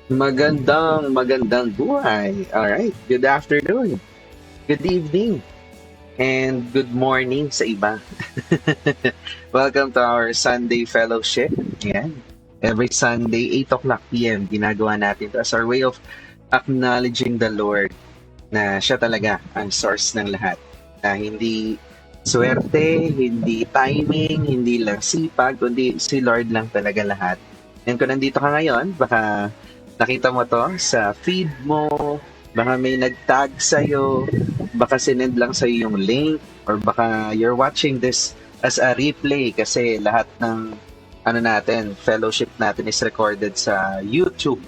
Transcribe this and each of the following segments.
Magandang buhay. All right. Good afternoon. Good evening. And good morning sa iba. Welcome to our Sunday Fellowship. Yan. Every Sunday, 8 o'clock p.m., ginagawa natin to as our way of acknowledging the Lord na siya talaga ang source ng lahat. Na hindi swerte, hindi timing, hindi lang sipag, kundi si Lord lang talaga lahat. And kung nandito ka ngayon, baka nakita mo to sa feed mo, baka may nag-tag sa'yo, baka sinend lang sa'yo yung link, or baka you're watching this as a replay kasi lahat ng fellowship natin is recorded sa YouTube.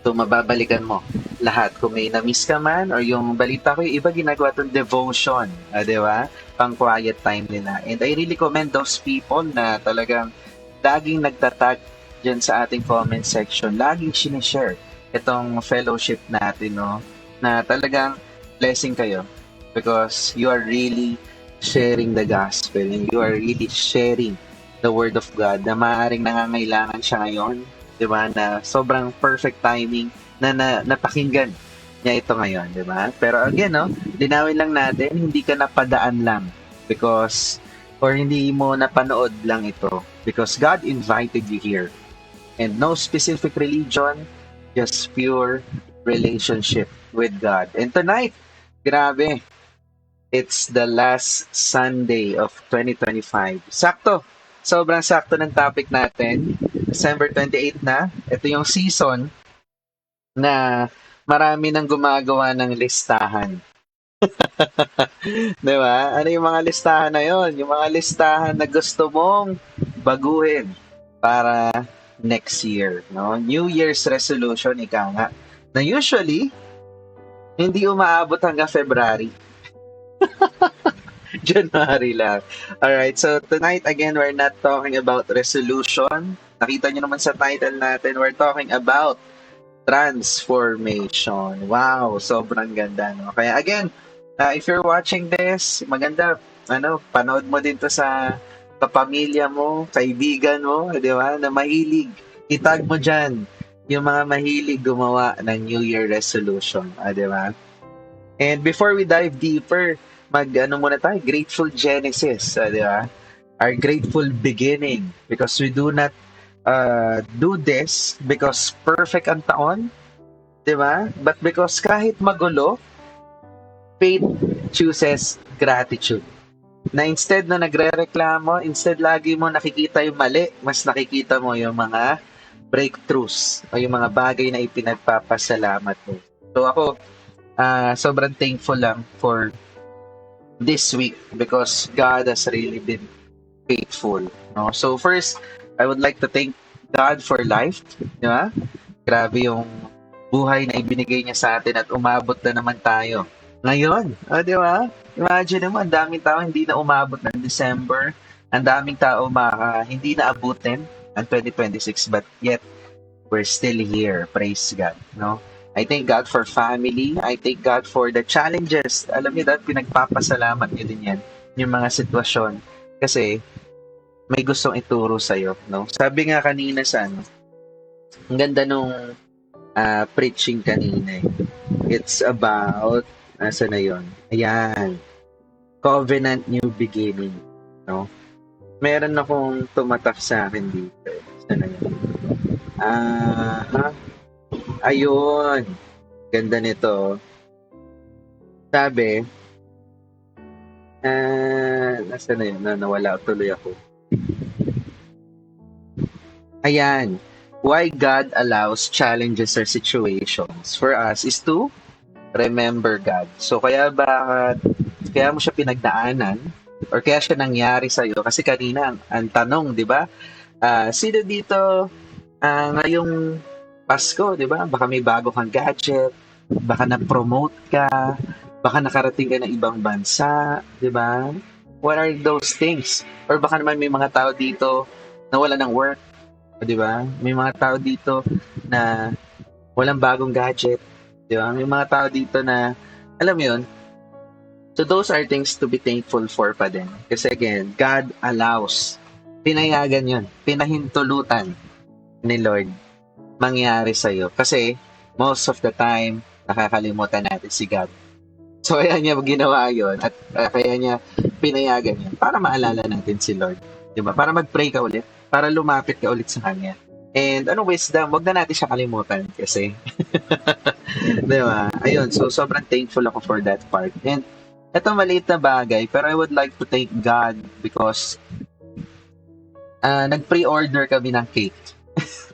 So, mababalikan mo lahat. Kung may na-miss ka man, or yung balita ko, yung iba ginagawa itong devotion, di ba? Pang quiet time nila. And I really commend those people na talagang laging nagtatag dyan sa ating comment section. Laging sinishare itong fellowship natin, no? Na talagang blessing kayo because you are really sharing the gospel and you are really sharing the word of God na maaaring nangangailangan siya ngayon, di ba? Na sobrang perfect timing na napakinggan niya ito ngayon, di ba? Pero again, no, linawin lang natin, hindi ka napadaan lang because or hindi mo napanood lang ito because God invited you here. And no specific religion, just pure relationship with God. And tonight, grabe, it's the last Sunday of 2025. Sakto. Sobrang sakto ng topic natin. December 28 na. Ito yung season na marami nang gumagawa ng listahan. Di ba? Ano yung mga listahan na yon? Yung mga listahan na gusto mong baguhin para next year. No? New Year's resolution, ika nga. Na usually, hindi umaabot hanggang February. January lang. Alright, so tonight again, we're not talking about resolution. Nakita nyo naman sa title natin, we're talking about transformation. Wow, sobrang ganda, no? Kaya again, if you're watching this, maganda, panood mo din to sa kapamilya mo, kaibigan mo, di ba, na mahilig. Itag mo dyan yung mga mahilig gumawa ng New Year resolution, di ba? And before we dive deeper, muna tayo, Grateful Genesis, di ba? Our grateful beginning because we do not do this because perfect ang taon, di ba? But because kahit magulo, faith chooses gratitude. Na instead na nagre-reklamo, instead lagi mo nakikita yung mali, mas nakikita mo yung mga breakthroughs o yung mga bagay na ipinagpapasalamat mo. So ako, sobrang thankful lang for this week because God has really been faithful. No? So first, I would like to thank God for life. Di ba? Grabe yung buhay na ibinigay niya sa atin at umabot na naman tayo. Ngayon, di ba? Imagine mo, ang daming tao hindi na umabot ng December. Ang daming tao hindi na abutin ang 2026 but yet we're still here. Praise God. No? I thank God for family. I thank God for the challenges. Alam niyo that pinagpapasalamat niyo din yan. Yung mga sitwasyon. Kasi may gustong ituro sa'yo. No? Sabi nga kanina sa ang ganda nung preaching kanina. It's about, nasa na yun? Ayan. Covenant New Beginning. No? Meron akong tumatak sa akin dito. Saan na yun? Ayun. Ganda nito. Sabi, nasa na yun? Nawala tuloy ako. Ayan. Why God allows challenges or situations for us is to remember God. So, kaya mo siya pinagdaanan or kaya siya nangyari sa'yo? Kasi kanina, ang tanong, di ba? Sino dito ngayong Pasko, di ba? Baka may bago kang gadget, baka na-promote ka, baka nakarating ka ng ibang bansa, di ba? What are those things? Or baka naman may mga tao dito na wala ng work, di ba? May mga tao dito na walang bagong gadget, di ba? May mga tao dito na, alam mo yun, so those are things to be thankful for pa din. Kasi again, God allows, pinayagan yun, pinahintulutan ni Lord mangyari sa'yo. Kasi, most of the time, nakakalimutan natin si God. So, kaya niya ginawa yon at kaya niya pinayagan yun para maalala natin si Lord. Di ba? Para mag-pray ka ulit, para lumapit ka ulit sa Kanya. And ano wisdom, wag na natin siya kalimutan kasi, di ba? Ayun, so sobrang thankful ako for that part. And ito maliit na bagay, pero I would like to thank God because nag-pre-order kami ng cake.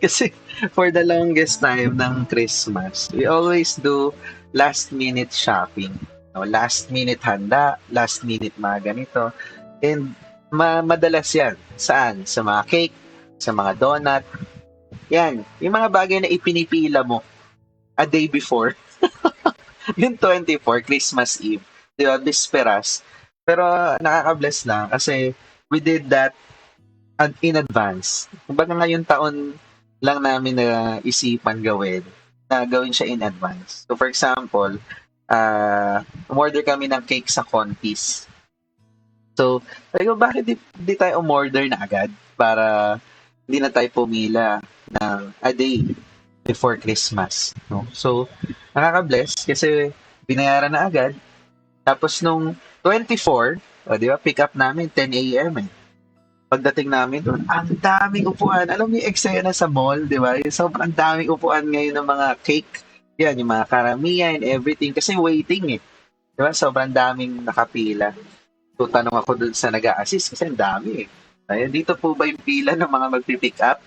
Kasi for the longest time ng Christmas, we always do last minute shopping. No, last minute handa, last minute mga ganito. And madalas yan. Saan? Sa mga cake, sa mga donut. Yan. Yung mga bagay na ipinipila mo a day before. Yung 24, Christmas Eve. Di ba? Bisperas. Pero nakaka-bless lang kasi we did that in advance. Kumbaga ngayong taon lang namin na isipan gawin na gawin siya in advance. So for example, umorder kami ng cake sa Contis. So, sabi ko, bakit di tayo umorder na agad para hindi na tayo pumila ng a day before Christmas. No? So, nakaka-bless kasi binayaran na agad. Tapos nung 24, di ba, pick up namin 10 a.m. eh. Pagdating namin doon, ang daming upuan. Alam mo yung eksena sa mall, di ba? Yung sobrang daming upuan ngayon ng mga cake. Yan, yung mga karamihan and everything. Kasi waiting eh. Di ba? Sobrang daming nakapila. So, tanong ako doon sa nag-a-assist kasi ang dami eh. Ay, dito po ba yung pila ng mga magpipick up?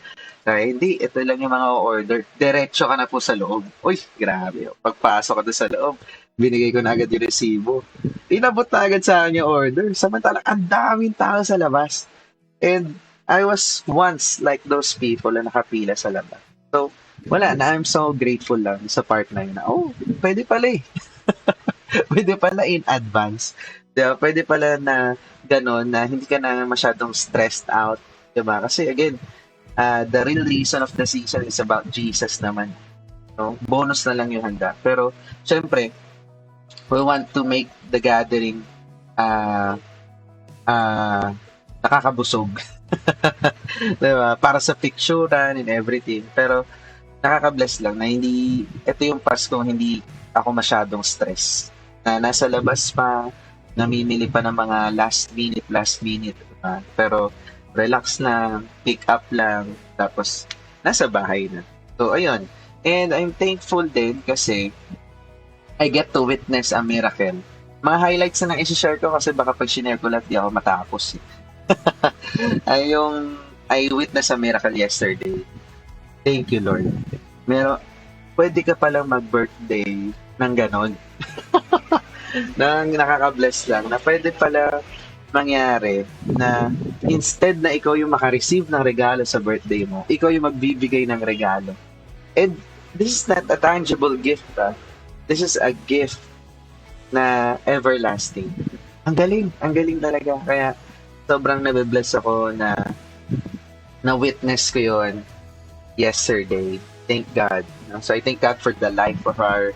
Ay, hindi. Ito lang yung mga order. Diretso ka na po sa loob. Uy, grabe. Pagpasok ko doon sa loob, binigay ko na agad yung resibo. Inabot na agad sa akin yung order. Samantalang ang daming tao sa labas. And I was once like those people na nakapila sa labas. So, wala na. I'm so grateful lang sa part na yun. Oh, pwede pala eh. Pwede pala in advance. Diba? Pwede pala na gano'n na hindi ka na masyadong stressed out. Diba? Kasi again, the real reason of the season is about Jesus naman. No? Bonus na lang yung handa. Pero, syempre, we want to make the gathering uh, uh, nakakabusog. Diba? Para sa picturean and everything. Pero, nakaka-bless lang na hindi, ito yung Pasko hindi ako masyadong stress. Na nasa labas pa, namimili pa ng mga last minute. Diba? Pero, relax lang, pick up lang, tapos, nasa bahay na. So, ayun. And I'm thankful din kasi I get to witness a miracle. Mga highlights na lang isi-share ko kasi baka pag sinare ko lahat, di ako matapos. Ay, yung I witnessed a miracle yesterday. Thank you, Lord. Meron, pwede ka palang mag-birthday ng ganon. Nang nakaka-bless lang na pwede pala mangyari na instead na ikaw yung makareceive ng regalo sa birthday mo, ikaw yung magbibigay ng regalo. And this is not a tangible gift, ah. This is a gift na everlasting. Ang galing talaga. Kaya sobrang nabibless ako na na-witness ko yon yesterday. Thank God. No? So I thank God for the life of our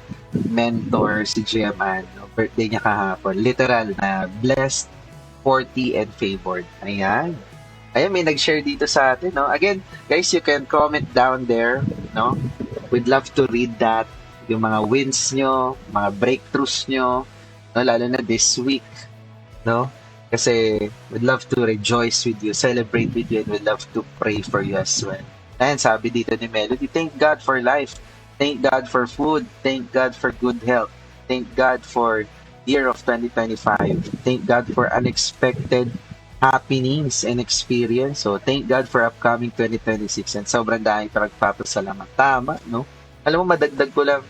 mentor, si Geman. No? Birthday niya kahapon. Literal na blessed, 40, and favored. Ayan. Ayan, may nag-share dito sa atin. No? Again, guys, you can comment down there. No? We'd love to read that. Yung mga wins nyo, mga breakthroughs nyo, no? Lalo na this week. No? Kasi we'd love to rejoice with you, celebrate with you, and we'd love to pray for you as well. And sabi dito ni Melody, thank God for life. Thank God for food. Thank God for good health. Thank God for year of 2025. Thank God for unexpected happenings and experience. So, thank God for upcoming 2026. And sobrang dahil pa nagpapasalamat. Tama, no? Alam mo, madagdag ko lang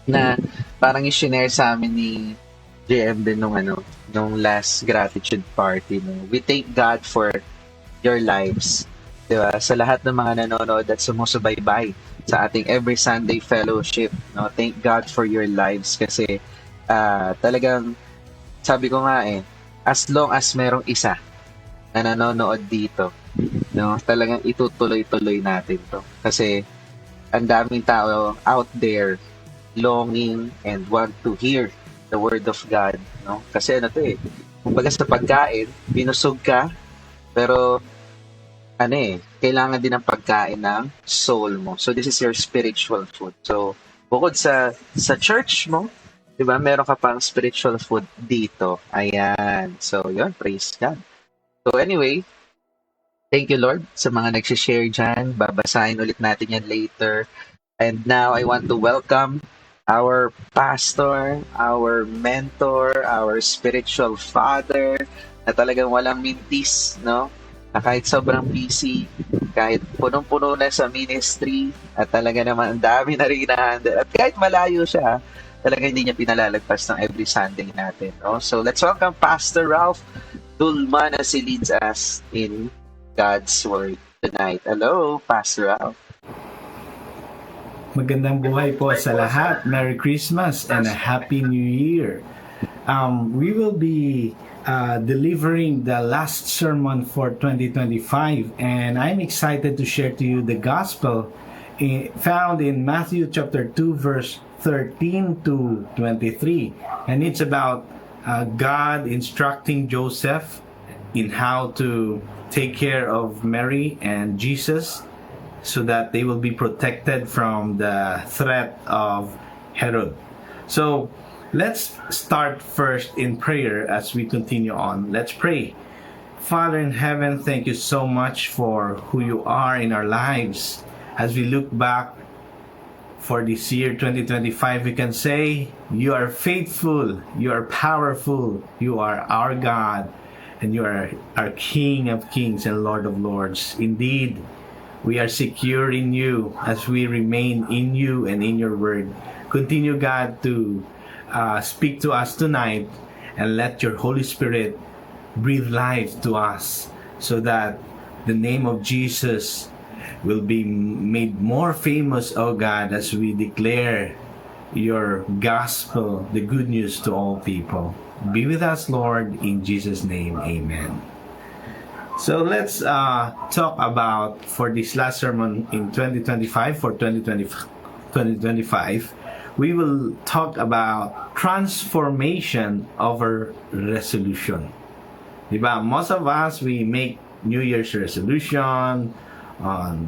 na parang i-share sa amin ni JM din nung last gratitude party. No? We thank God for your lives. Diba? Sa lahat ng mga nanonood at sumusubaybay sa ating every Sunday fellowship. No? Thank God for your lives kasi talagang sabi ko nga as long as merong isa na nanonood dito, no, talagang itutuloy-tuloy natin to. Kasi ang daming tao out there longing and want to hear the word of God, no? Kasi kumbaga sa pagkain, binusog ka, pero kailangan din ng pagkain ng soul mo. So this is your spiritual food. So bukod sa church mo, 'di ba? Meron ka pang spiritual food dito. Ayan. So, 'yun, praise God. So anyway, thank you Lord sa mga nagsi-share diyan. Babasahin ulit natin 'yan later. And now I want to welcome our pastor, our mentor, our spiritual father na talagang walang mintis, no? Na kahit sobrang busy, kahit punong-puno na sa ministry, at talaga naman ang dami na rin na-handle. At kahit malayo siya, talaga hindi niya pinalalagpas ng every Sunday natin. No? So let's welcome Pastor Ralph Dulman as he leads us in God's Word tonight. Hello, Pastor Ralph. Magandang buhay po sa lahat. Merry Christmas and a Happy New Year. We will be delivering the last sermon for 2025, and I'm excited to share to you the gospel found in Matthew chapter 2 verse 13 to 23, and it's about God instructing Joseph in how to take care of Mary and Jesus so that they will be protected from the threat of Herod. So let's start first in prayer as we continue on. Let's pray. Father in heaven, thank you so much for who you are in our lives. As we look back for this year 2025, we can say you are faithful, you are powerful, you are our God, and you are our King of kings and Lord of lords. Indeed, we are secure in you as we remain in you and in your word. Continue, God, to speak to us tonight, and let your Holy Spirit breathe life to us so that the name of Jesus will be made more famous, oh God, as we declare your gospel, the good news to all people. Be with us, Lord, in Jesus' name, amen. So let's talk about, for this last sermon in 2025, for 2025, we will talk about transformation over resolution. Diba? Most of us, we make New Year's resolution.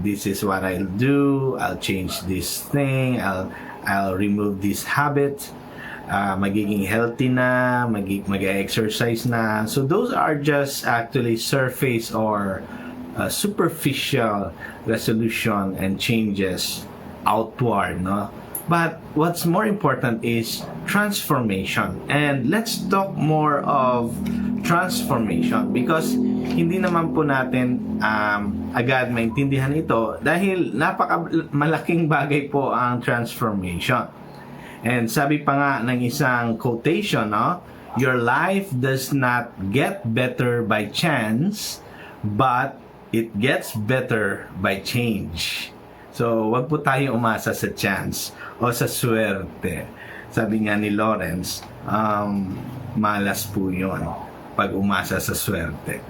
This is what I'll do. I'll change this thing. I'll remove this habit. Magiging healthy na, mag-exercise na. So those are just actually surface or superficial resolution and changes outward, no? But what's more important is transformation. And let's talk more of transformation because hindi naman po natin agad maintindihan ito dahil malaking bagay po ang transformation. And sabi pa nga ng isang quotation, no? Your life does not get better by chance, but it gets better by change. So, wag po tayo umasa sa chance o sa swerte. Sabi nga ni Lawrence, malas po yun pag umasa sa swerte.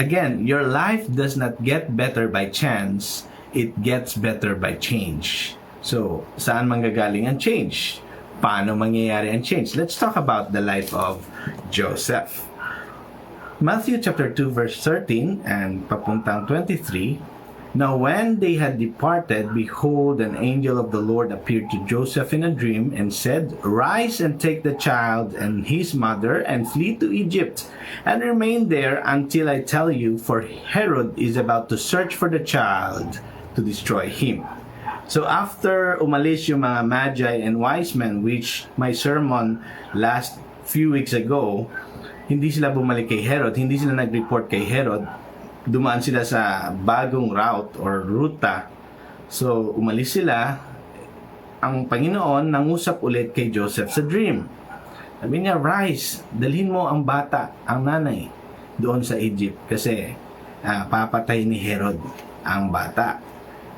Again, your life does not get better by chance, it gets better by change. So, saan manggagaling ang change? Paano mangyayari ang change? Let's talk about the life of Joseph. Matthew chapter 2 verse 13 and papuntang 23. Now when they had departed, behold, an angel of the Lord appeared to Joseph in a dream and said, Rise and take the child and his mother and flee to Egypt and remain there until I tell you, for Herod is about to search for the child to destroy him. So after umalis yung mga magi and wise men, which my sermon last few weeks ago, hindi sila bumalik kay Herod, hindi sila nag-report kay Herod, dumaan sila sa bagong route or ruta. So umalis sila, ang Panginoon nangusap ulit kay Joseph sa dream. Sabi niya, rise, dalhin mo ang bata, ang nanay, doon sa Egypt kasi papatay ni Herod ang bata.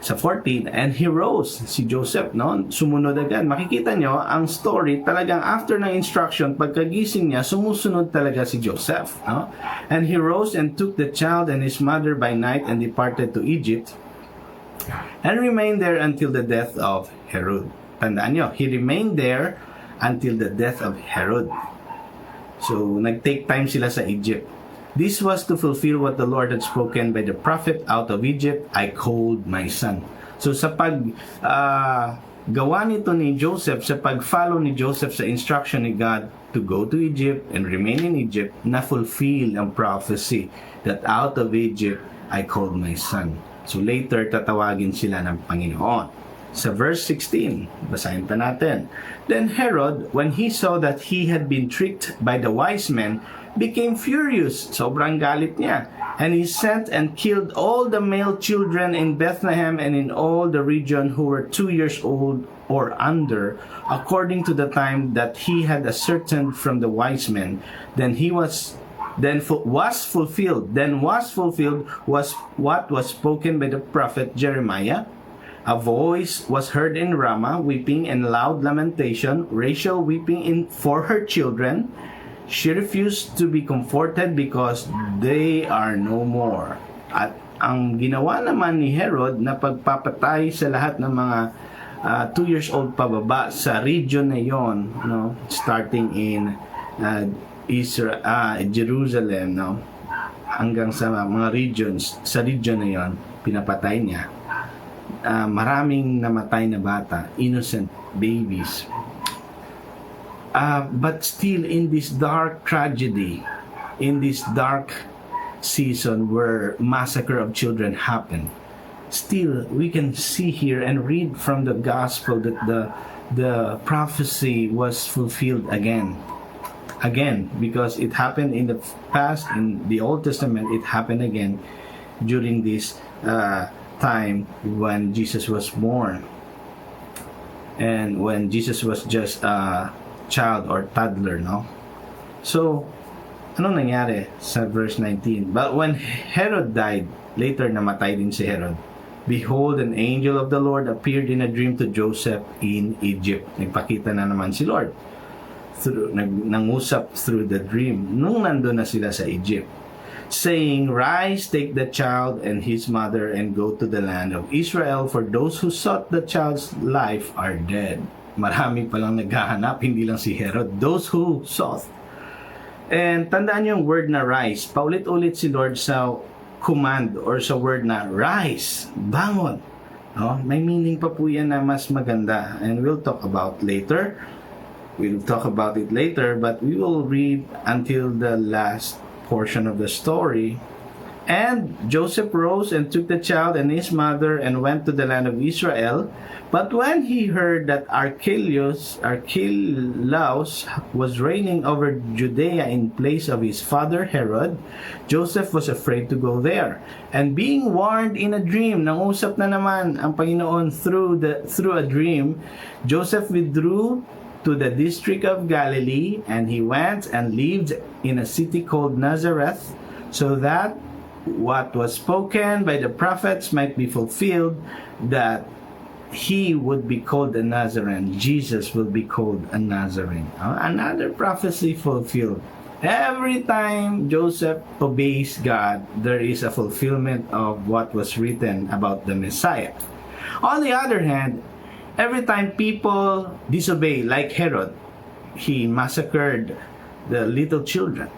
Sa 14, and he rose, si Joseph, no? Sumunod agad. Makikita nyo, ang story, talagang after ng instruction, pagkagising niya, sumusunod talaga si Joseph, no? And he rose and took the child and his mother by night and departed to Egypt and remained there until the death of Herod. Tandaan nyo, he remained there until the death of Herod. So, nag-take time sila sa Egypt. This was to fulfill what the Lord had spoken by the prophet, out of Egypt I called my son. So sa gawa nito ni Joseph, sa pag-follow ni Joseph sa instruction ni God to go to Egypt and remain in Egypt, na-fulfill ang prophecy that out of Egypt I called my son. So later, tatawagin sila ng Panginoon. Sa verse 16, basahin pa natin. Then Herod, when he saw that he had been tricked by the wise men, became furious. Sobrang galit niya. And he sent and killed all the male children in Bethlehem and in all the region who were 2 years old or under, according to the time that he had ascertained from the wise men. Then was fulfilled was what was spoken by the prophet Jeremiah. A voice was heard in Ramah, weeping and loud lamentation, Rachel weeping for her children. She refused to be comforted because they are no more. At ang ginawa naman ni Herod na pagpapatay sa lahat ng mga 2 years old pababa sa region na yon, no, starting in Jerusalem, no, hanggang sa mga regions, sa region na yon, pinapatay niya. Maraming namatay na bata, innocent babies. But still, in this dark tragedy, in this dark season where massacre of children happened, still we can see here and read from the gospel that the prophecy was fulfilled again, because it happened in the past, in the Old Testament, it happened again during this time when Jesus was born, and when Jesus was just a child or toddler, no? So, ano nangyari sa verse 19? But when Herod died, later namatay din si Herod, behold, an angel of the Lord appeared in a dream to Joseph in Egypt. Nagpakita na naman si Lord. Nangusap through the dream nung nandun na sila sa Egypt, saying, Rise, take the child and his mother and go to the land of Israel, for those who sought the child's life are dead. Marami palang naghahanap, hindi lang si Herod. Those who sought. And tandaan yung word na rise. Paulit-ulit si Lord sa command or sa word na rise, bangon. No? May meaning pa po yan na mas maganda. And we'll talk about later. We'll talk about it later, but we will read until the last portion of the story. And Joseph rose and took the child and his mother and went to the land of Israel. But when he heard that Archelaus was reigning over Judea in place of his father Herod, Joseph was afraid to go there. And being warned in a dream, nangusap na naman ang Panginoon through a dream, Joseph withdrew to the district of Galilee, and he went and lived in a city called Nazareth, so that what was spoken by the prophets might be fulfilled, that he would be called a Nazarene. Jesus will be called a Nazarene. Another prophecy fulfilled. Every time Joseph obeys God, there is a fulfillment of what was written about the Messiah. On the other hand, every time people disobey, like Herod, he massacred the little children.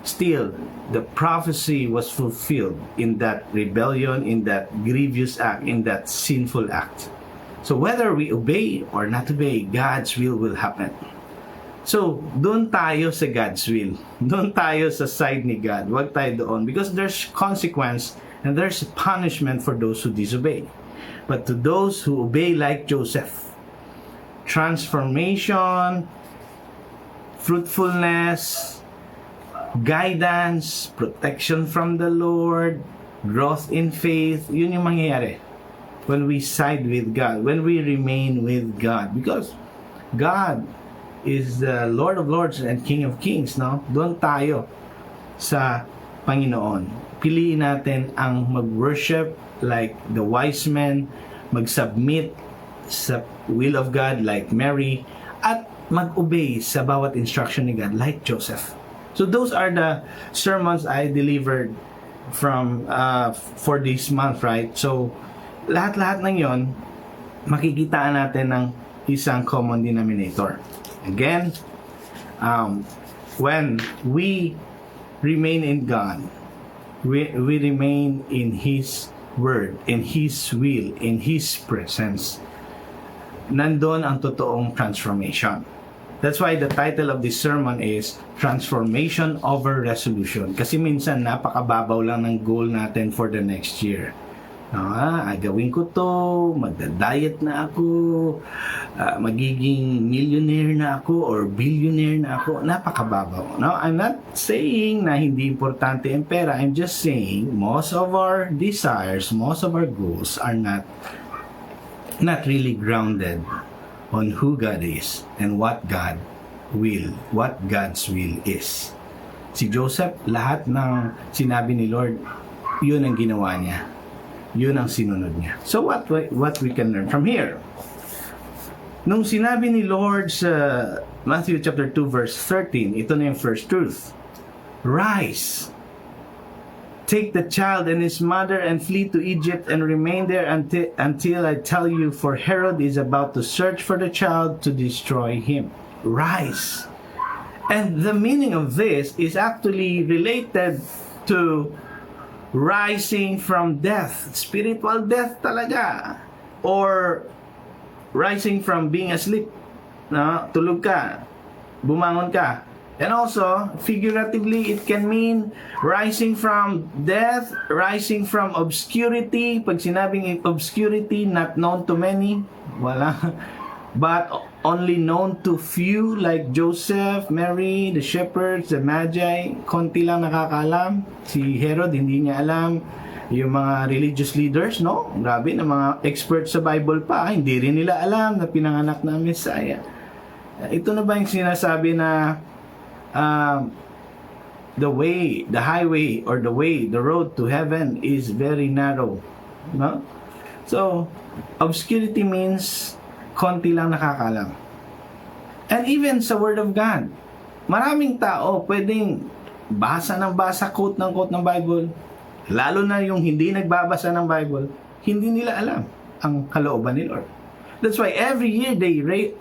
Still, the prophecy was fulfilled in that rebellion, in that grievous act, in that sinful act. So whether we obey or not obey, God's will happen. So, doon tayo sa God's will. Doon tayo sa side ni God. Huwag tayo doon. Because there's consequence and there's punishment for those who disobey. But to those who obey like Joseph, transformation, fruitfulness, guidance, protection from the Lord, growth in faith, yun yung mangyayari when we side with God, when we remain with God. Because God is the Lord of Lords and King of Kings, no? Doon tayo sa Panginoon. Piliin natin ang mag-worship like the wise men, mag-submit sa will of God like Mary, at mag-obey sa bawat instruction ni God like Joseph. So those are the sermons I delivered from for this month, right? So lahat-lahat ng yon makikitaan natin ng isang common denominator. Again, when we remain in God, we remain in His Word, in His will, in His presence, nandun ang totoong transformation. That's why the title of this sermon is Transformation over Resolution. Kasi minsan napakababaw lang ng goal natin for the next year. Agawin ko to, magda-diet na ako, magiging millionaire na ako or billionaire na ako. Napakababaw. No, I'm not saying na hindi importante ang pera. I'm just saying most of our desires, most of our goals are not really grounded on who God is and what God's will is. Si Joseph, lahat ng sinabi ni Lord, yun ang ginawa niya. Yun ang sinunod niya. So what we can learn from here? Nung sinabi ni Lord sa Matthew chapter 2 verse 13, ito na yung first truth. Rise, take the child and his mother and flee to Egypt and remain there until I tell you, for Herod is about to search for the child to destroy him. Rise. And the meaning of this is actually related to rising from death, spiritual death talaga, or rising from being asleep, tulog ka, bumangon ka. And also, figuratively, it can mean rising from death, rising from obscurity. Pag sinabing obscurity, not known to many, wala, but only known to few, like Joseph, Mary, the shepherds, the Magi, konti lang nakakaalam. Si Herod, hindi niya alam. Yung mga religious leaders, no? Grabe, na mga experts sa Bible pa, hindi rin nila alam na pinanganak na Messiah. Ito na ba yung sinasabi na the highway, or the road to heaven is very narrow, no? So, obscurity means konti lang nakakalam. And even sa Word of God, maraming tao pwedeng basa ng basa, quote ng Bible, lalo na yung hindi nagbabasa ng Bible, hindi nila alam ang kalooban ni Lord. That's why every year they write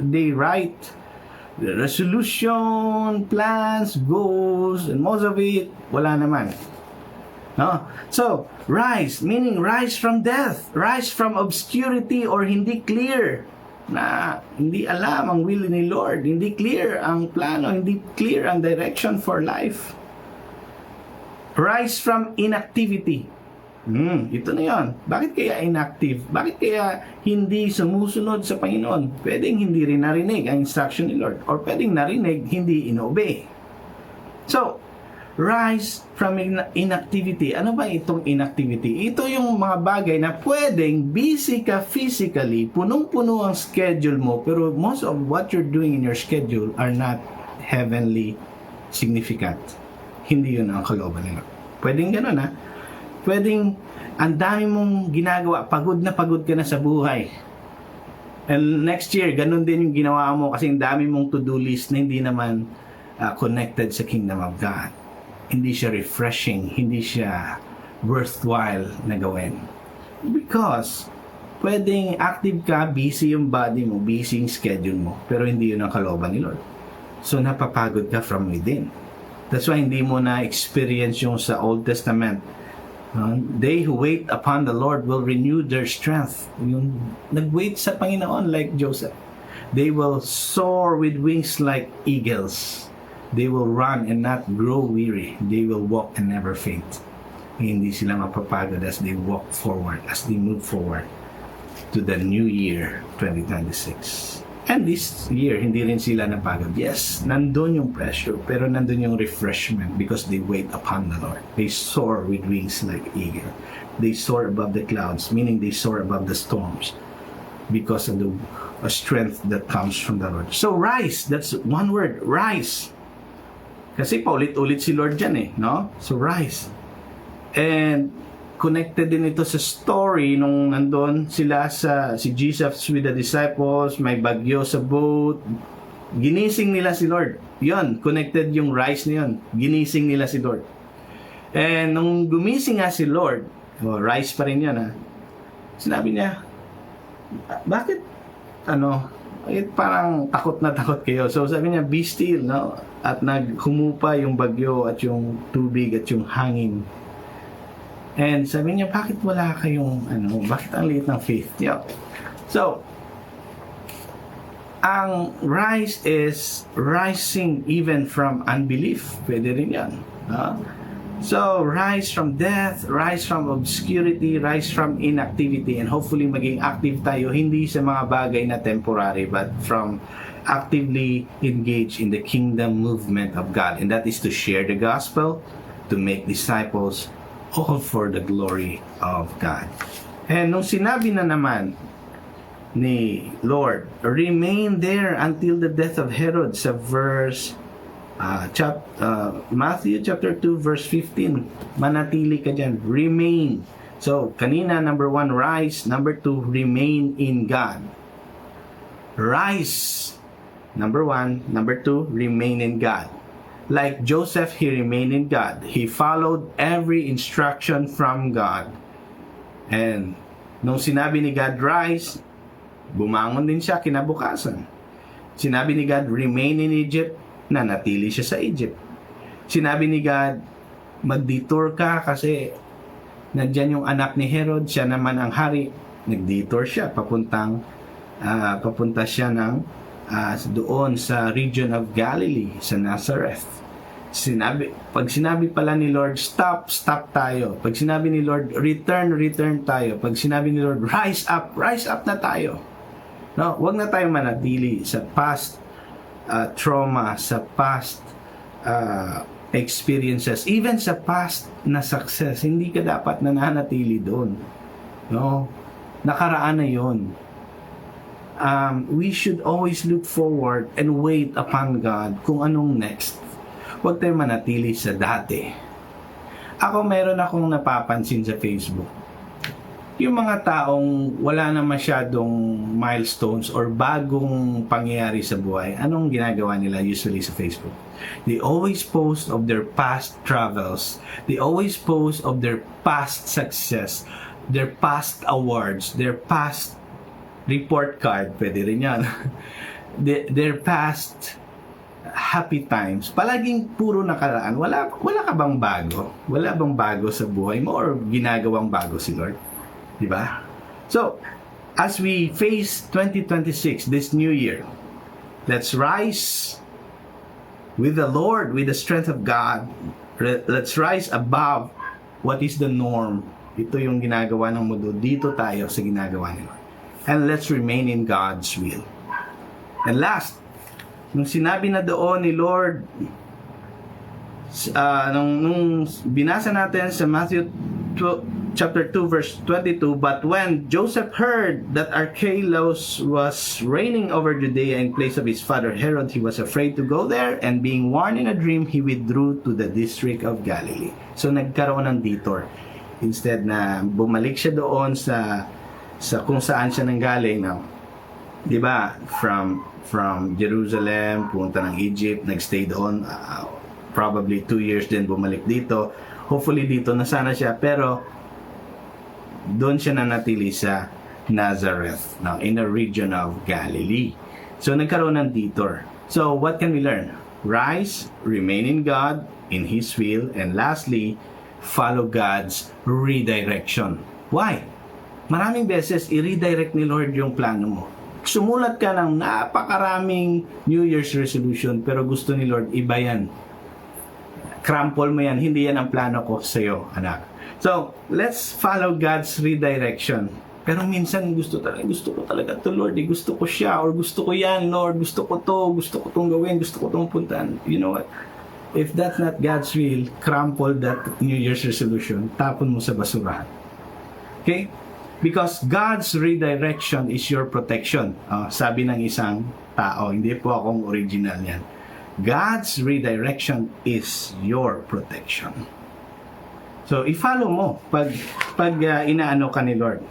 the resolution, plans, goals, and most of it, wala naman. No? So, rise, meaning rise from death, rise from obscurity or hindi clear, na hindi alam ang will ni Lord, hindi clear ang plano, hindi clear ang direction for life. Rise from inactivity. Ito na yon. Bakit kaya inactive? Bakit kaya hindi sumusunod sa Panginoon? Pwedeng hindi rin narinig ang instruction ni Lord, or pwedeng narinig, hindi inobey. So, rise from inactivity. Ano ba itong inactivity? Ito yung mga bagay na pwedeng busy ka physically, punong-puno ang schedule mo, pero most of what you're doing in your schedule are not heavenly significant. Hindi yun ang kalooban nila. Pwedeng gano'n, ha? Pwedeng ang dami mong ginagawa, pagod ka na sa buhay. And next year, ganun din yung ginawa mo kasi ang dami mong to-do list na hindi naman connected sa kingdom of God. Hindi siya refreshing, hindi siya worthwhile na gawin. Because pwedeng active ka, busy yung body mo, busy yung schedule mo, pero hindi yun ang kalooban ni Lord. So napapagod ka from within. That's why hindi mo na-experience yung sa Old Testament. They who wait upon the Lord will renew their strength. Yung nag-wait sa Panginoon like Joseph. They will soar with wings like eagles. They will run and not grow weary. They will walk and never faint. Hindi sila mapapagod as they walk forward, as they move forward to the new year, 2026. And this year, hindi rin sila napagod. Yes, nandun yung pressure, pero nandun yung refreshment because they wait upon the Lord. They soar with wings like eagle. They soar above the clouds, meaning they soar above the storms because of the strength that comes from the Lord. So rise, that's one word, rise. Kasi paulit-ulit si Lord dyan no? So rise. And connected din ito sa story nung nandun sila si Jesus with the disciples, may bagyo sa boat, ginising nila si Lord. Yun, connected yung rise na yun. Ginising nila si Lord. And nung gumising nga si Lord, rise pa rin yun sinabi niya, bakit parang takot na takot kayo. So sabi niya, be still, no? At naghumupa yung bagyo at yung tubig at yung hangin. And sabi niya, bakit wala kayong, bakit ang liit ng faith niyo? So, ang rise is rising even from unbelief. Pwede rin yan. So, rise from death, rise from obscurity, rise from inactivity, and hopefully maging active tayo, hindi sa mga bagay na temporary, but from actively engage in the kingdom movement of God. And that is to share the gospel, to make disciples, all for the glory of God. And nung sinabi na naman ni Lord, remain there until the death of Herod, sa verse Matthew chapter 2 verse 15, manatili ka dyan, remain. So kanina, number 1, rise. Number 2, remain in God. Rise, number 1. Number 2, remain in God. Like Joseph, he remained in God. He followed every instruction from God. And nung sinabi ni God, rise, bumangon din siya kinabukasan. Sinabi ni God, remain in Egypt, nanatili siya sa Egypt. Sinabi ni God, mag-detour ka kasi nandyan yung anak ni Herod, siya naman ang hari. Nag-detour siya, papunta siya doon sa region of Galilee, sa Nazareth. Pag sinabi pala ni Lord, stop tayo. Pag sinabi ni Lord, return tayo. Pag sinabi ni Lord, rise up na tayo. No, wag na tayo manatili sa past trauma, sa past experiences, even sa past na success. Hindi ka dapat nananatili doon. No? Nakaraan na yon. We should always look forward and wait upon God kung anong next. Huwag tayo manatili sa dati. Meron akong napapansin sa Facebook. Yung mga taong wala na masyadong milestones or bagong pangyayari sa buhay, anong ginagawa nila usually sa Facebook? They always post of their past travels. They always post of their past success, their past awards, their past report card, pwede rin yan. Their past happy times. Palaging puro nakaraan. Wala ka bang bago? Wala bang bago sa buhay mo or ginagawang bago si Lord? Diba? So, as we face 2026, this new year, let's rise with the Lord, with the strength of God. Let's rise above what is the norm. Ito yung ginagawa ng mundo. Dito tayo sa ginagawa ni Lord. And let's remain in God's will. And last, nung sinabi na doon ni Lord, nung binasa natin sa Matthew chapter 2 verse 22, but when Joseph heard that Archelaus was reigning over Judea in place of his father Herod, he was afraid to go there, and being warned in a dream, he withdrew to the district of Galilee. So nagkaroon ng detour. Instead na bumalik siya doon sa kung saan siya nanggaling, no? 'Di ba? From Jerusalem punta ng Egypt, nagstay doon probably 2 years din, bumalik dito. Hopefully dito na sana siya, pero doon siya nanatili sa Nazareth, now in the region of Galilee. So nagkaroon ng detour. So what can we learn? Rise, remain in God, in His will, and lastly, follow God's redirection. Why? Maraming beses i-redirect ni Lord yung plano mo. Sumulat ka ng napakaraming New Year's resolution, pero gusto ni Lord iba yan. Crumple mo yan, hindi yan ang plano ko sa iyo, anak. So, let's follow God's redirection. Pero minsan gusto ko talaga to, Lord. Gusto ko siya, or gusto ko yan, Lord. Gusto ko tong gawin, gusto ko tong puntahan. You know what? If that's not God's will, crumple that New Year's resolution. Tapon mo sa basurahan. Okay? Because God's redirection is your protection. Sabi ng isang tao, hindi po akong original yan. God's redirection is your protection. So, i-follow mo pag inaano ka ni Lord.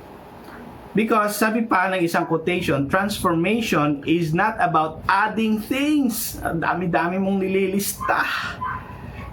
Because sabi pa ng isang quotation, transformation is not about adding things. Ang dami-dami mong nililista.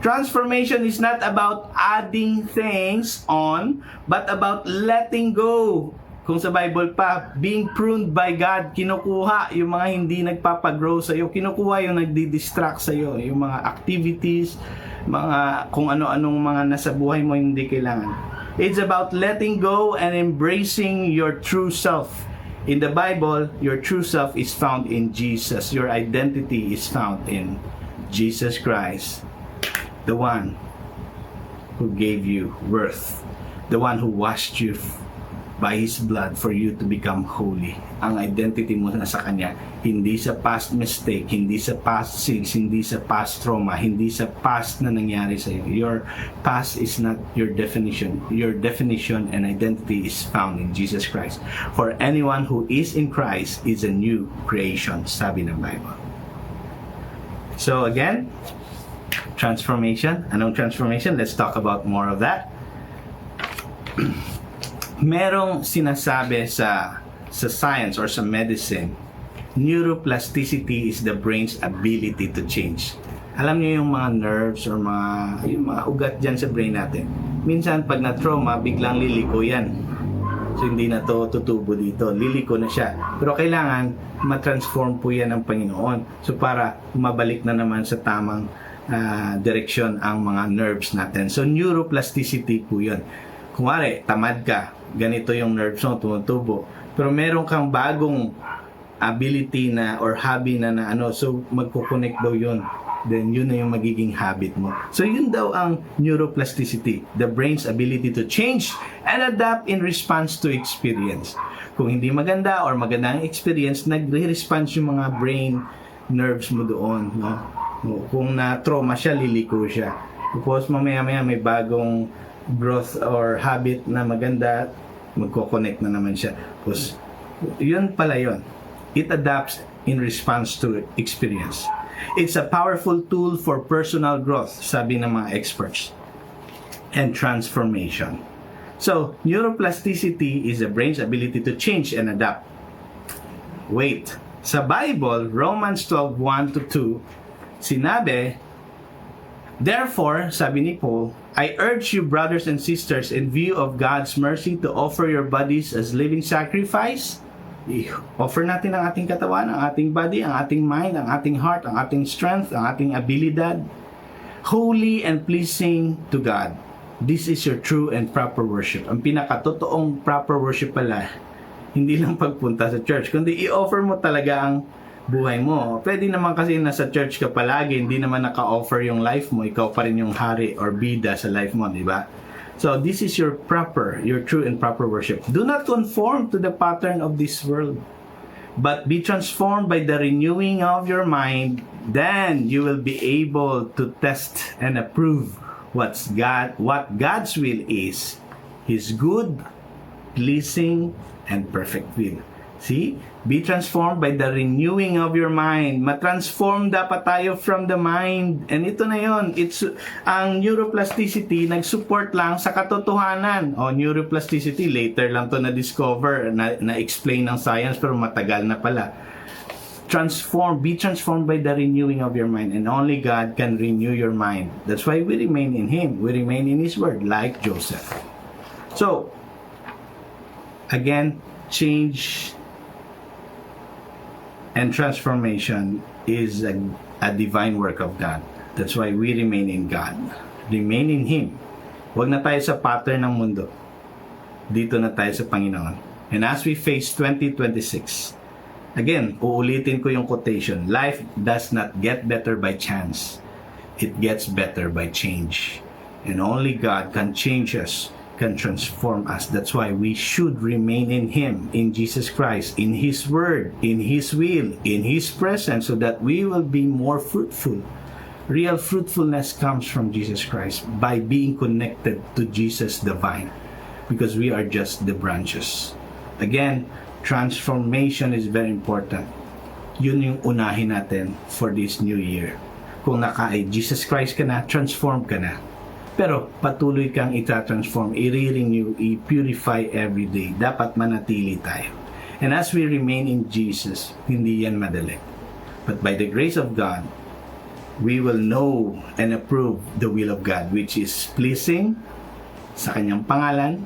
Transformation is not about adding things on, but about letting go Kung sa Bible pa, being pruned by God, kinukuha yung mga hindi nagpapagrow sa iyo, kinukuha yung nagdi-distract sa iyo, yung mga activities, mga kung ano-anong mga nasa buhay mo hindi kailangan. It's about letting go and embracing your true self. In the Bible, your true self is found in Jesus. Your identity is found in Jesus Christ, the one who gave you worth, the one who washed you by His blood for you to become holy. Ang identity mo na sa Kanya, hindi sa past mistake, hindi sa past sins, hindi sa past trauma, hindi sa past na nangyari sa iyo. Your past is not your definition. Your definition and identity is found in Jesus Christ. For anyone who is in Christ is a new creation, sabi ng Bible. So again, transformation. Anong transformation? Let's talk about more of that. Merong sinasabi sa science or sa medicine, neuroplasticity is the brain's ability to change. Alam niyo yung mga nerves or yung mga ugat dyan sa brain natin. Minsan pag na-trauma, biglang liliko yan. So hindi na to tutubo dito. Liliko na siya. Pero kailangan matransform po yan ng Panginoon. So para mabalik na naman sa tamang direksyon ang mga nerves natin. So neuroplasticity po yun. Kunwari, tamad ka, ganito yung nerves mo, tumutubo. Pero meron kang bagong ability na or hobby na ano, so magko-connect daw yun. Then yun na yung magiging habit mo. So yun daw ang neuroplasticity, the brain's ability to change and adapt in response to experience. Kung hindi maganda or maganda ang experience, nagre-response yung mga brain nerves mo doon. No? Kung na-trauma siya, liliko siya. Tapos mamaya-maya may bagong growth or habit na maganda, magko-connect na naman siya. Tapos, yun pala yun. It adapts in response to experience. It's a powerful tool for personal growth, sabi ng mga experts, and transformation. So, neuroplasticity is the brain's ability to change and adapt. Wait, sa Bible, Romans 12:1-2, sinabi, therefore, sabi ni Paul, I urge you, brothers and sisters, in view of God's mercy, to offer your bodies as living sacrifice. I-offer natin ang ating katawan, ang ating body, ang ating mind, ang ating heart, ang ating strength, ang ating abilidad, holy and pleasing to God. This is your true and proper worship. Ang pinakatotoong proper worship pala, hindi lang pagpunta sa church, kundi i-offer mo talaga ang buhay mo. Pwede naman kasi nasa church ka palagi, hindi naman naka-offer yung life mo, ikaw pa rin yung hari or bida sa life mo, di ba? So, this is your true and proper worship. Do not conform to the pattern of this world, but be transformed by the renewing of your mind. Then, you will be able to test and approve what God's will is, His good, pleasing, and perfect will. See? Be transformed by the renewing of your mind. Matransform dapat tayo from the mind. And ito na yon. Ang neuroplasticity, nag-support lang sa katotohanan. Neuroplasticity, later lang to na-discover, na-explain ng science, pero matagal na pala. Be transformed by the renewing of your mind. And only God can renew your mind. That's why we remain in Him. We remain in His Word, like Joseph. So, again, change and transformation is a divine work of God. That's why we remain in God. Remain in Him. Huwag na tayo sa pattern ng mundo. Dito na tayo sa Panginoon. And as we face 2026, again, uulitin ko yung quotation, life does not get better by chance. It gets better by change. And only God can change us, can transform us. That's why we should remain in Him, in Jesus Christ, in His Word, in His will, in His presence, so that we will be more fruitful. Real fruitfulness comes from Jesus Christ by being connected to Jesus the vine, because we are just the branches. Again, transformation is very important. Yun yung unahin natin for this new year. Kung Jesus Christ ka na, transform ka na. Pero patuloy kang itatransform, i-renew, i-purify every day. Dapat manatili tayo. And as we remain in Jesus, hindi yan madali. But by the grace of God, we will know and approve the will of God, which is pleasing sa Kanyang pangalan,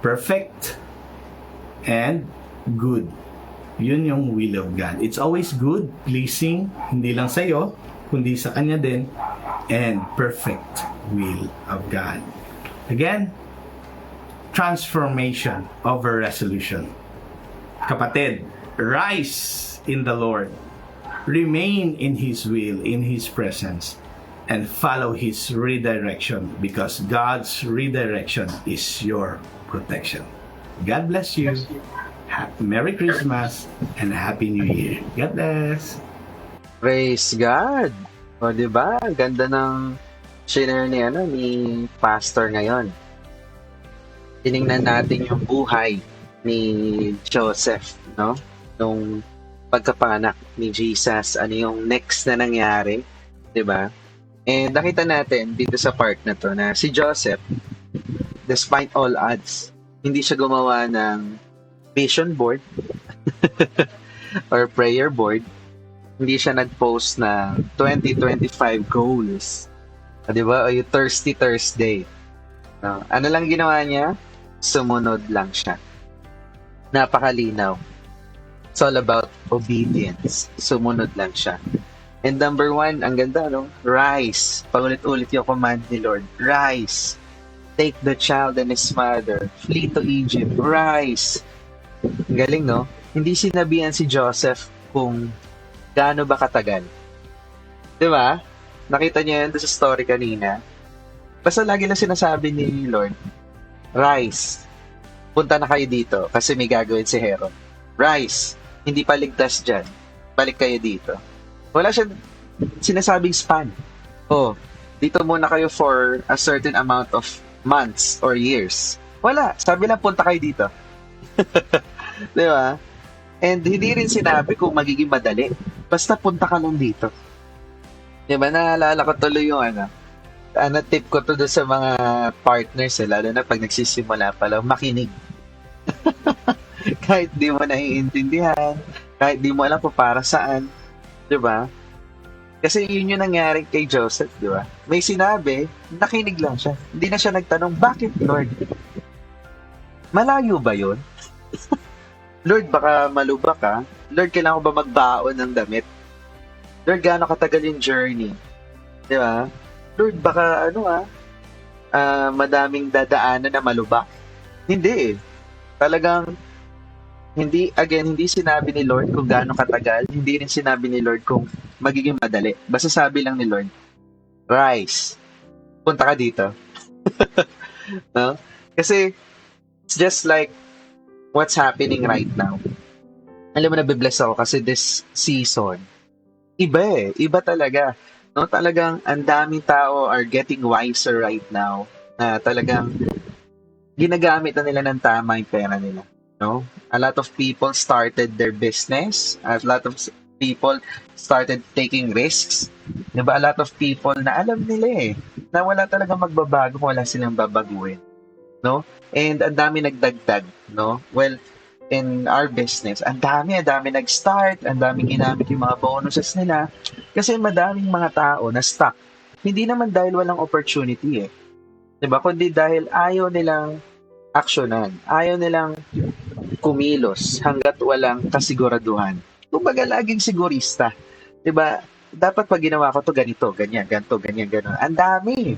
perfect, and good. Yun yung will of God. It's always good, pleasing, hindi lang sa'yo, kundi sa Kanya din, and perfect will of God. Again, transformation over resolution. Kapatid, rise in the Lord. Remain in His will, in His presence, and follow His redirection, because God's redirection is your protection. God bless you. Merry Christmas and Happy New Year. God bless. Praise God! O, diba? Ang ganda ng share ni Pastor ngayon. Tiningnan natin yung buhay ni Joseph, no? Nung pagkapanganak ni Jesus, ano yung next na nangyari, diba? And nakita natin dito sa part na to na si Joseph, despite all odds, hindi siya gumawa ng vision board or prayer board. Hindi siya nag-post na 2025 goals. Di ba? O yung Thirsty Thursday. No? Ano lang ginawa niya? Sumunod lang siya. Napakalinaw. It's all about obedience. Sumunod lang siya. And number 1, ang ganda, no? Rise. Paulit-ulit yung command ni Lord. Rise. Take the child and his mother. Flee to Egypt. Rise. Galing, no? Hindi sinabihan si Joseph kung gaano ba katagal. Di ba? Nakita niyo yan sa story kanina. Basta lagi lang sinasabi ni Lord, rise. Punta na kayo dito kasi may gagawin si Herod. Rise. Hindi pa ligtas dyan. Balik kayo dito. Wala siyang sinasabing span. Oh, dito muna kayo for a certain amount of months or years. Wala. Sabi lang, punta kayo dito. Di ba? And hindi rin sinabi kung magiging madali. Basta punta ka lang dito. Di ba? Naalala ko tuloy yung tip ko to doon sa mga partners, lalo na pag nagsisimula pa lang, makinig. Kahit di mo naiintindihan, kahit di mo alam kung para saan. Di ba? Kasi yun yung nangyari kay Joseph, di ba? May sinabi, nakinig lang siya. Hindi na siya nagtanong, bakit Lord? Malayo ba yun? Lord, baka malubak ka. Lord, kailangan ko ba magbaon ng damit? Lord, gaano katagal yung journey? Di ba? Lord, baka madaming dadaanan na malubak. Hindi eh. Talagang, hindi sinabi ni Lord kung gaano katagal. Hindi rin sinabi ni Lord kung magiging madali. Basta sabi lang ni Lord, rise. Punta ka dito. No? Kasi, it's just like what's happening right now. Alam mo, nabibless ako kasi this season, iba eh. Iba talaga. No? Talagang ang daming tao are getting wiser right now na talagang ginagamit na nila ng tama yung pera nila. No? A lot of people started their business. A lot of people started taking risks. Diba? A lot of people na alam nila eh, na wala talaga magbabago kung wala silang babaguhin. No? And ang dami nagdagdag, no? Well, in our business, ang dami nag-start, ang dami ginamit yung mga bonuses nila kasi madaming mga tao na stuck. Hindi naman dahil walang opportunity eh. 'Di ba? Kundi dahil ayaw nilang aksyonan, ayaw nilang kumilos hangga't walang kasiguraduhan. Kumbaga laging sigurista. 'Di ba? Dapat pag ginawa ko to ganito, ganyan, ganto, ganyan, ganon. Ang dami.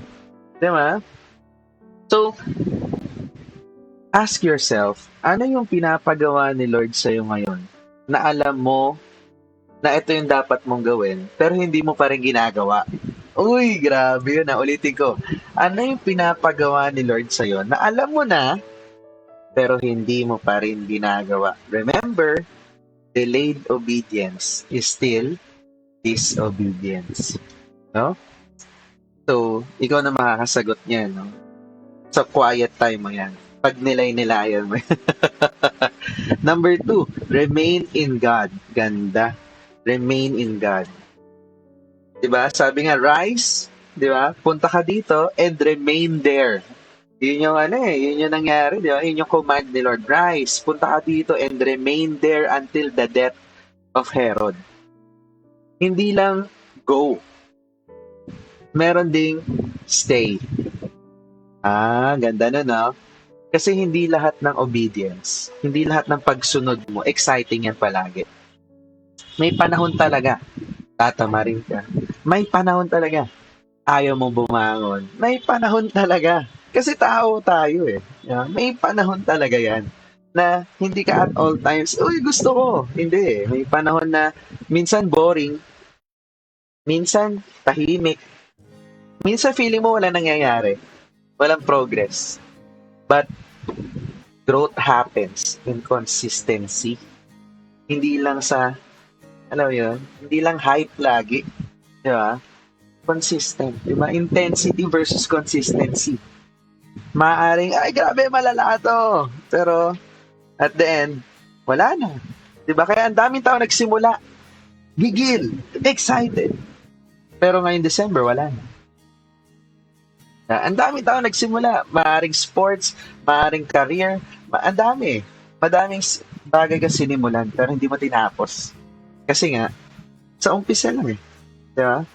'Di ba? So, ask yourself, ano yung pinapagawa ni Lord sa'yo ngayon na alam mo na ito yung dapat mong gawin, pero hindi mo pa rin ginagawa? Uy, grabe yun. Ulitin ko. Ano yung pinapagawa ni Lord sa'yo na alam mo na, pero hindi mo pa rin ginagawa? Remember, delayed obedience is still disobedience. No? So, ikaw na makakasagot niyan, no? Sa quiet time mo yan. Pag nilay-nilayan mo. Number 2, remain in God. Ganda. Remain in God. Diba? Sabi nga, rise. Diba? Punta ka dito and remain there. Yun yung yun yung nangyari. Diba? Yun yung command ni Lord. Rise. Punta ka dito and remain there until the death of Herod. Hindi lang go. Meron ding stay. Ganda na, no? Kasi hindi lahat ng obedience, hindi lahat ng pagsunod mo, exciting yan palagi. May panahon talaga, tatamarin ka. May panahon talaga, ayaw mong bumangon. May panahon talaga. Kasi tao tayo eh. Yeah, may panahon talaga yan na hindi ka at all times, uy, gusto ko. Hindi eh. May panahon na minsan boring, minsan tahimik, minsan feeling mo wala nangyayari, walang progress. But growth happens in consistency. Hindi lang sa, alam mo yun, hindi lang hype lagi. Di ba? Consistent. Di ba? Intensity versus consistency. Maaring, ay grabe, malala to. Pero, at the end, wala na. Di ba? Kaya ang daming tao nagsimula. Gigil. Excited. Pero ngayong December, wala na. Ang daming tao nagsimula. Maaring sports, maaring career, ang dami. Madaming bagay ka sinimulan pero hindi mo tinapos. Kasi nga, sa umpisa lang eh. Di ba?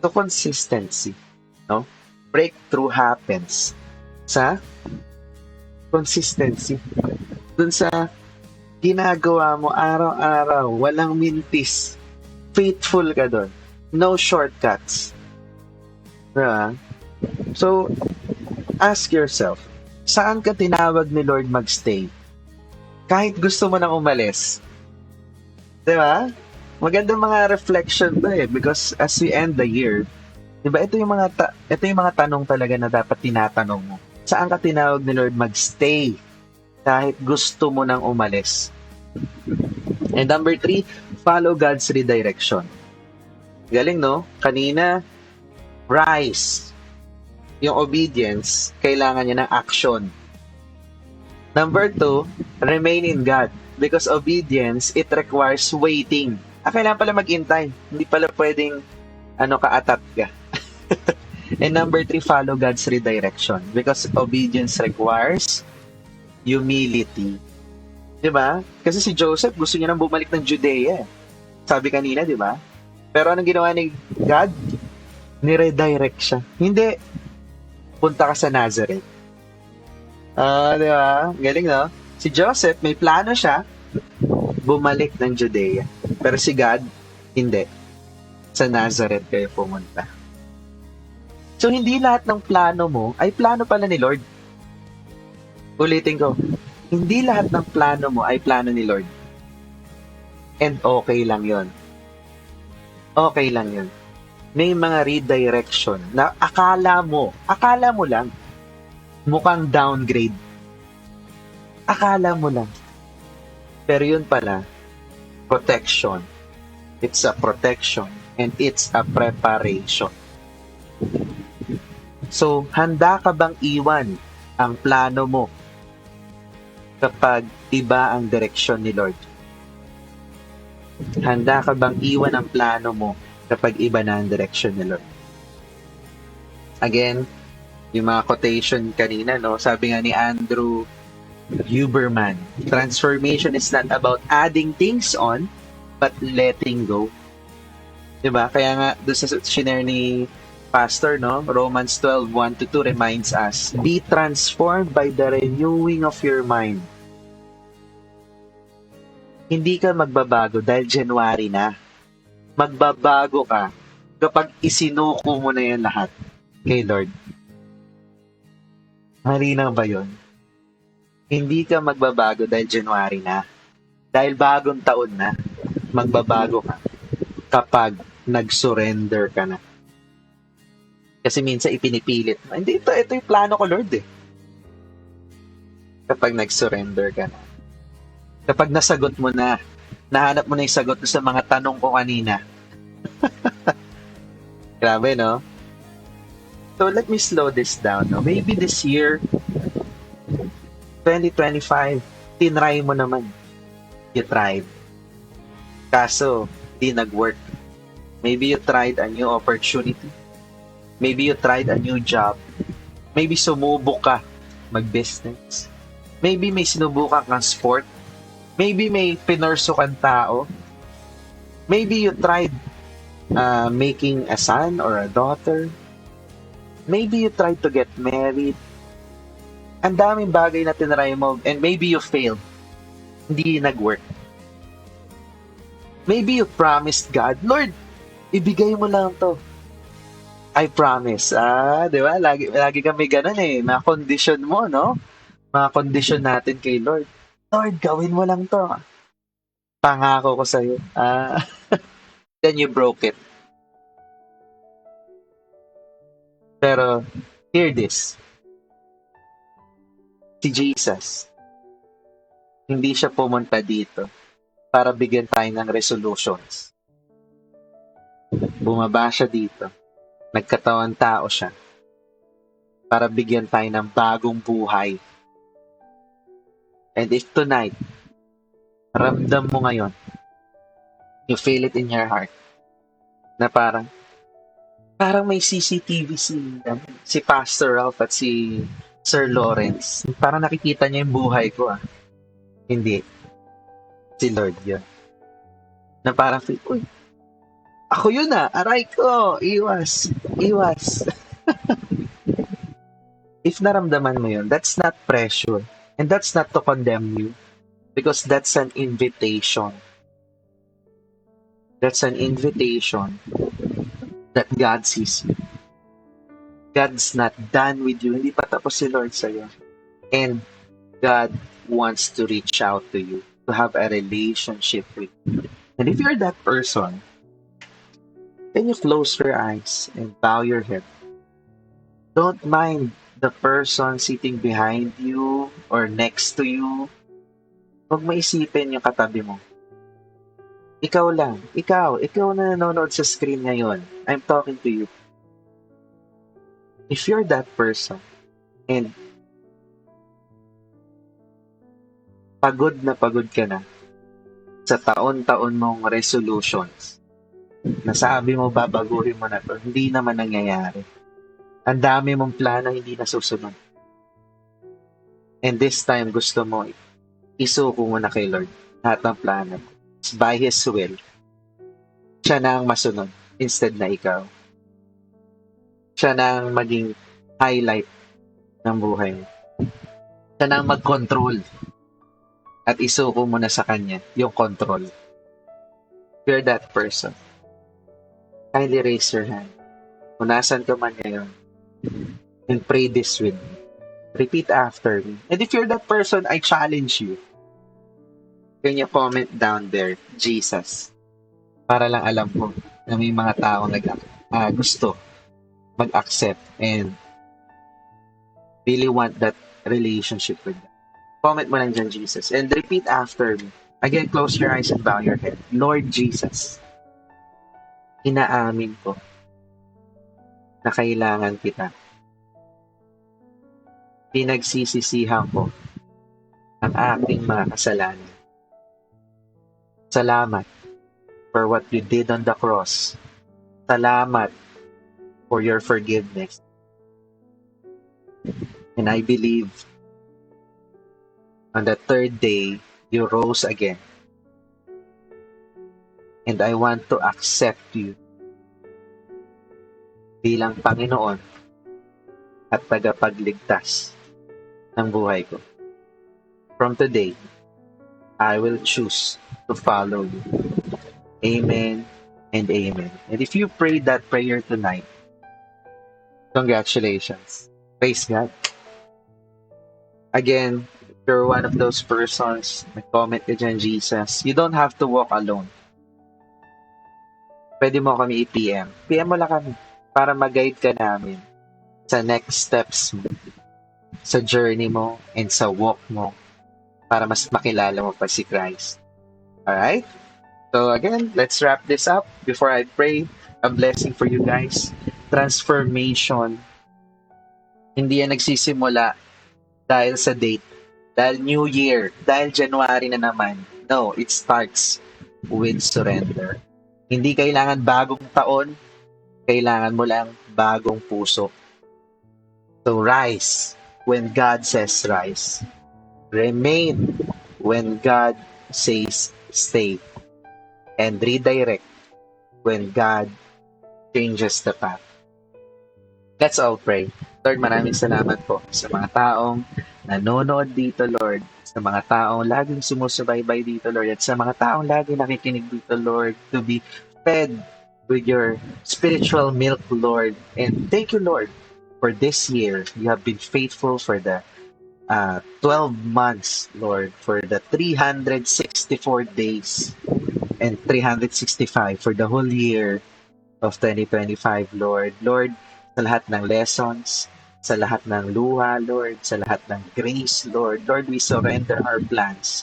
So, consistency. No? Breakthrough happens sa consistency. Dun sa ginagawa mo araw-araw, walang mintis. Faithful ka dun. No shortcuts. Diba? So, ask yourself, saan ka tinawag ni Lord magstay? Kahit gusto mo nang umalis. Diba? Magandang mga reflection to eh, because as we end the year, diba, ito yung mga tanong talaga na dapat tinatanong mo. Saan ka tinawag ni Lord magstay kahit gusto mo nang umalis? And number 3, follow God's redirection. Galing, no? Kanina, rise. Yung obedience, kailangan niya ng action. Number 2, remain in God. Because obedience, it requires waiting. Kailangan pala maghintay. Hindi pala pwedeng ka-atat ka. And number 3, follow God's redirection. Because obedience requires humility. Diba? Kasi si Joseph, gusto niya nang bumalik ng Judea. Sabi kanina, diba? Pero anong ginawa ni God? Ni-redirect siya. Hindi, punta ka sa Nazareth. Diba? Galing, no? Si Joseph, may plano siya, bumalik ng Judea. Pero si God, hindi. Sa Nazareth kayo pumunta. So, hindi lahat ng plano mo ay plano pala ni Lord. Ulitin ko, hindi lahat ng plano mo ay plano ni Lord. And okay lang yon. Okay lang yon. May mga redirection na akala mo lang, mukhang downgrade. Akala mo lang. Pero yun pala, protection. It's a protection and it's a preparation. So, handa ka bang iwan ang plano mo kapag iba ang direksyon ni Lord? Handa ka bang iwan ang plano mo kapag iba na ang direksyon ni Lord? Again, yung mga quotation kanina, no? Sabi nga ni Andrew Huberman, transformation is not about adding things on, but letting go. Diba? Kaya nga, doon sa shinare ni Pastor, no? Romans 12:1-2 reminds us, be transformed by the renewing of your mind. Hindi ka magbabago dahil January na. Magbabago ka kapag isinuko mo na yan lahat kay Lord. Malinaw ba yun? Hindi ka magbabago dahil January na. Dahil bagong taon na, magbabago ka kapag nag-surrender ka na. Kasi minsan ipinipilit mo, hindi, ito yung plano ko, Lord eh. Kapag nag-surrender ka na. Kapag nasagot mo na, nahanap mo na yung sagot sa mga tanong ko kanina. Grabe, no? So, let me slow this down, no? Maybe this year, 2025, tinry mo naman. You tried. Kaso, di nag-work. Maybe you tried a new opportunity. Maybe you tried a new job. Maybe sumubok ka mag-business. Maybe may sinubukan kang sport. Maybe may pinurso kang tao. Maybe you tried making a son or a daughter. Maybe you tried to get married. Ang daming bagay na tinry mo and maybe you failed. Hindi nag-work. Maybe you promised God, Lord, ibigay mo lang to. I promise. Di ba? Lagi kami ganun eh. Mga condition mo, no? Mga condition natin kay Lord. Lord, gawin mo lang to. Pangako ko sa'yo. Then you broke it. Pero, hear this. Si Jesus, hindi siya pumunta dito para bigyan tayo ng resolutions. Bumaba siya dito. Nagkatawan tao siya para bigyan tayo ng bagong buhay. And if tonight, ramdam mo ngayon, you feel it in your heart, na parang may CCTV si Pastor Ralph at si Sir Lawrence. Parang nakikita niya yung buhay ko Hindi. Si Lord yun. Na parang, uy, ako yun aray ko, iwas. If naramdaman mo yun, that's not pressure. And that's not to condemn you. Because that's an invitation. That's an invitation that God sees you. God's not done with you. Hindi pa tapos si Lord sa'yo. And God wants to reach out to you, to have a relationship with you. And if you're that person, can you close your eyes and bow your head? Don't mind the person sitting behind you or next to you. Huwag maisipin yung katabi mo. Ikaw lang. Ikaw na nanonood sa screen ngayon. I'm talking to you. If you're that person and pagod na pagod ka na sa taon-taon mong resolutions, nasabi mo babaguhin mo na to, hindi naman nangyayari. Ang dami mong plano hindi nasusunod. And this time gusto mo isuko mo na kay Lord lahat ng plano mo. By His will, siya na ang masunod instead na ikaw. Siya na ang maging highlight ng buhay mo. Siya na ang mag-control at isuko mo na sa Kanya yung control. If you're that person, kindly raise your hand. Kung nasan ka man ngayon, and pray this with me. Repeat after me. And if you're that person, I challenge you. Can you comment down there, Jesus? Para lang alam ko na may mga taong gusto mag-accept and really want that relationship with them. Comment mo lang dyan, Jesus. And repeat after me. Again, close your eyes and bow your head. Lord Jesus, inaamin ko na kailangan kita. Pinagsisisihan ko ang aking mga kasalanan. Salamat for what you did on the cross. Salamat for your forgiveness. And I believe on the third day, you rose again. And I want to accept you bilang Panginoon at tagapagligtas ng buhay ko. From today, I will choose to follow you. Amen and amen. And if you prayed that prayer tonight, congratulations. Praise God. Again, if you're one of those persons, mag-comment ka dyan, Jesus, you don't have to walk alone. Pwede mo kami i-PM. PM mo lang kami para mag-guide ka namin sa next steps mo, sa journey mo, and sa walk mo para mas makilala mo pa si Christ. Alright? So again, let's wrap this up before I pray a blessing for you guys. Transformation. Hindi yan nagsisimula dahil sa date, dahil New Year, dahil January na naman. No, it starts with surrender. Hindi kailangan bagong taon, kailangan mo lang bagong puso. So rise when God says rise. Remain when God says stay. And redirect when God changes the path. Let's all pray. Lord, maraming salamat po sa mga taong nanonood dito, Lord, sa mga taong laging sumusubaybay dito, Lord, at sa mga taong laging nakikinig dito, Lord, to be fed with your spiritual milk, Lord. And thank you, Lord, for this year. You have been faithful for the 12 months, Lord, for the 364 days and 365 for the whole year of 2025, Lord. Lord, sa lahat ng lessons, sa lahat ng luha, Lord, sa lahat ng grace, Lord. Lord, we surrender our plans,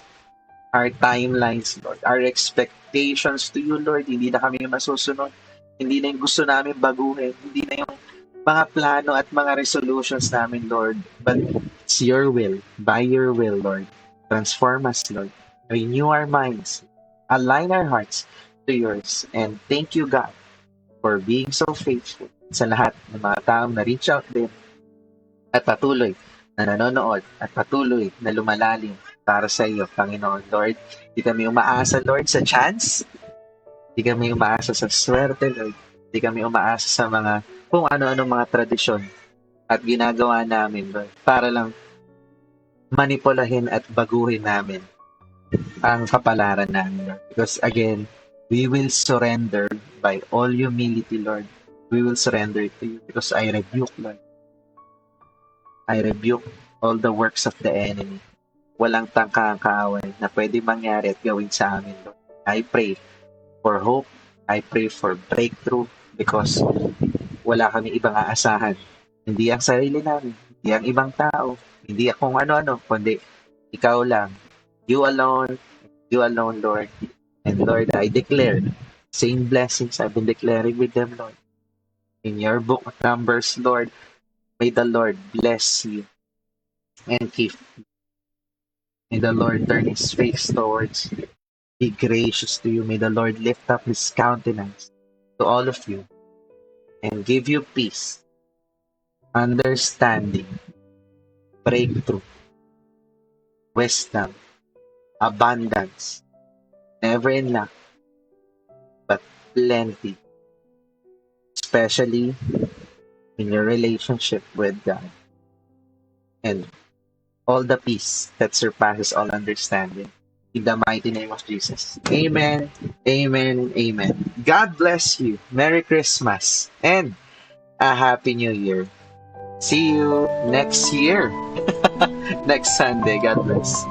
our timelines, Lord, our expectations to you, Lord. Hindi na kami masusunod. Hindi na yung gusto namin baguhin. Hindi na yung mga plano at mga resolutions namin, Lord. But it's your will, by your will, Lord. Transform us, Lord. Renew our minds. Align our hearts to yours. And thank you, God, for being so faithful sa lahat ng mga taong na-reach out din at patuloy na nanonood at patuloy na lumalalim para sa iyo, Panginoon, Lord. Di kami umaasa, Lord, sa chance. Di kami umaasa sa swerte, Lord. Di kami umaasa sa mga kung ano-ano mga tradisyon at ginagawa namin, Lord, para lang manipulahin at baguhin namin ang kapalaran namin, Lord. Because again, we will surrender by all humility, Lord. We will surrender to you because I rebuke, Lord. I rebuke all the works of the enemy. Walang tangkang kaaway na pwede mangyari at gawin sa amin, Lord. I pray for hope. I pray for breakthrough because wala kami ibang aasahan. Hindi ang sarili namin, hindi ang ibang tao, hindi kung ano-ano, kundi ikaw lang. You alone, Lord. And Lord, I declare same blessings I've been declaring with them, Lord. In your book of Numbers, Lord, may the Lord bless you and keep you. May the Lord turn his face towards you, be gracious to you. May the Lord lift up his countenance to all of you and give you peace, understanding, breakthrough, wisdom, abundance, never in lack, but plenty, especially in your relationship with God, and all the peace that surpasses all understanding. In the mighty name of Jesus. Amen, amen, and amen. God bless you. Merry Christmas and a Happy New Year. See you next year, next Sunday. God bless.